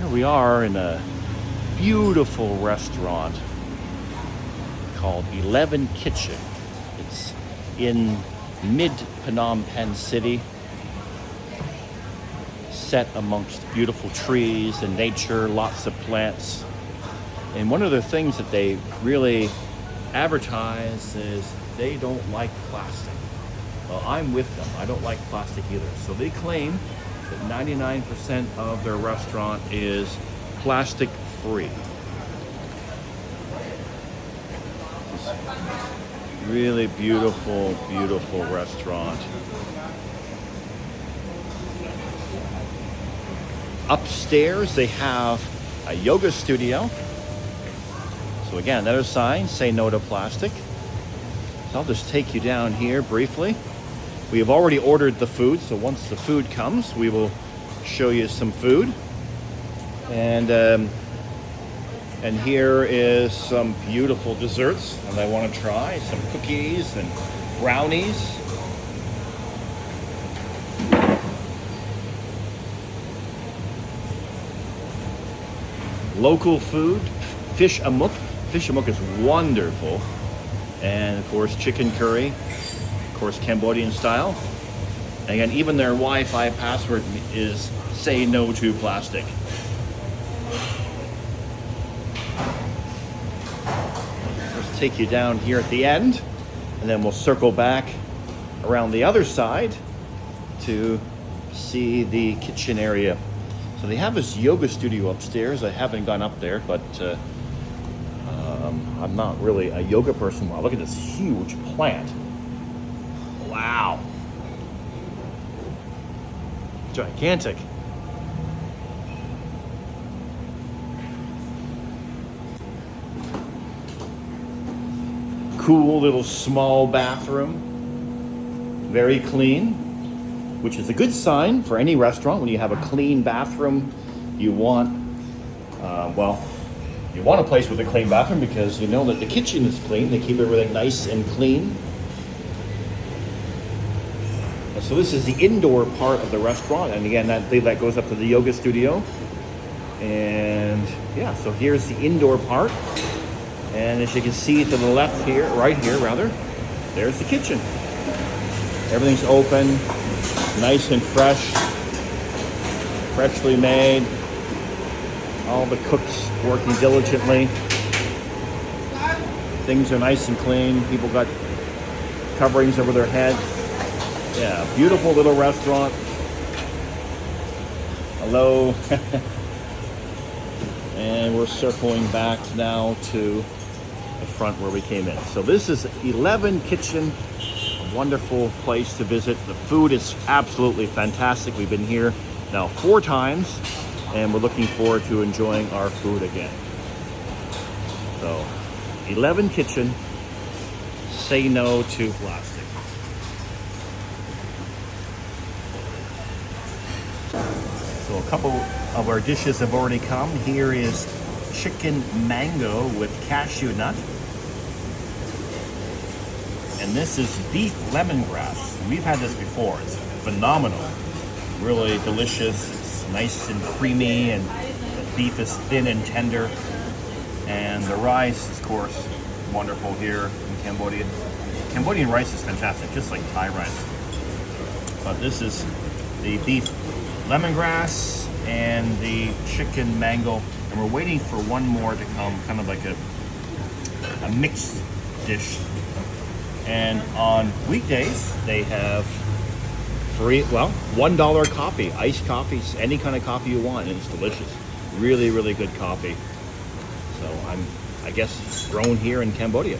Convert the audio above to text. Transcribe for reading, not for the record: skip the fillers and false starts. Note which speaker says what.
Speaker 1: Here we are in a beautiful restaurant called 11 Kitchen. It's in mid Phnom Penh city, set amongst beautiful trees and nature, lots of plants. And one of the things that they really advertise is they don't like plastic. Well, I'm with them. I don't like plastic either. So they claim that 99% of their restaurant is plastic free. Really beautiful, beautiful restaurant. Upstairs, they have a yoga studio. So again, another sign, say no to plastic. So I'll just take you down here briefly. We have already ordered the food, so once the food comes, we will show you some food. And here is some beautiful desserts that I want to try. Some cookies and brownies. Local food, fish amok. Fish amok is wonderful. And of course, chicken curry. Of course, Cambodian style. And again, even their Wi-Fi password is say no to plastic. Let's take you down here at the end, and then we'll circle back around the other side to see the kitchen area. So they have this yoga studio upstairs. I haven't gone up there, but I'm not really a yoga person. Wow, look at this huge plant. Wow. Gigantic. Cool little small bathroom. Very clean, which is a good sign for any restaurant. When you have a clean bathroom, you want, you want a place with a clean bathroom because you know that the kitchen is clean. They keep everything nice and clean. So this is the indoor part of the restaurant, and again, I believe that goes up to the yoga studio. And yeah, so here's the indoor part. And as you can see to the left here, right here rather, there's the kitchen. Everything's open, nice and fresh, freshly made. All the cooks working diligently. Things are nice and clean. People got coverings over their heads. Yeah, beautiful little restaurant. Hello. And we're circling back now to the front where we came in. So this is 11 Kitchen, a wonderful place to visit. The food is absolutely fantastic. We've been here now 4 times, and we're looking forward to enjoying our food again. So 11 Kitchen, say no to plastic. So a couple of our dishes have already come. Here is chicken mango with cashew nut. And this is beef lemongrass. We've had this before. It's phenomenal. Really delicious. It's nice and creamy, and the beef is thin and tender. And the rice, of course, wonderful here in Cambodia. Cambodian rice is fantastic, just like Thai rice. But this is the beef lemongrass and the chicken mango, and we're waiting for one more to come, kind of like a mixed dish. And on weekdays they have free, $1 coffee, iced coffees, any kind of coffee you want, and it's delicious. Really, really good coffee. So I guess grown here in Cambodia.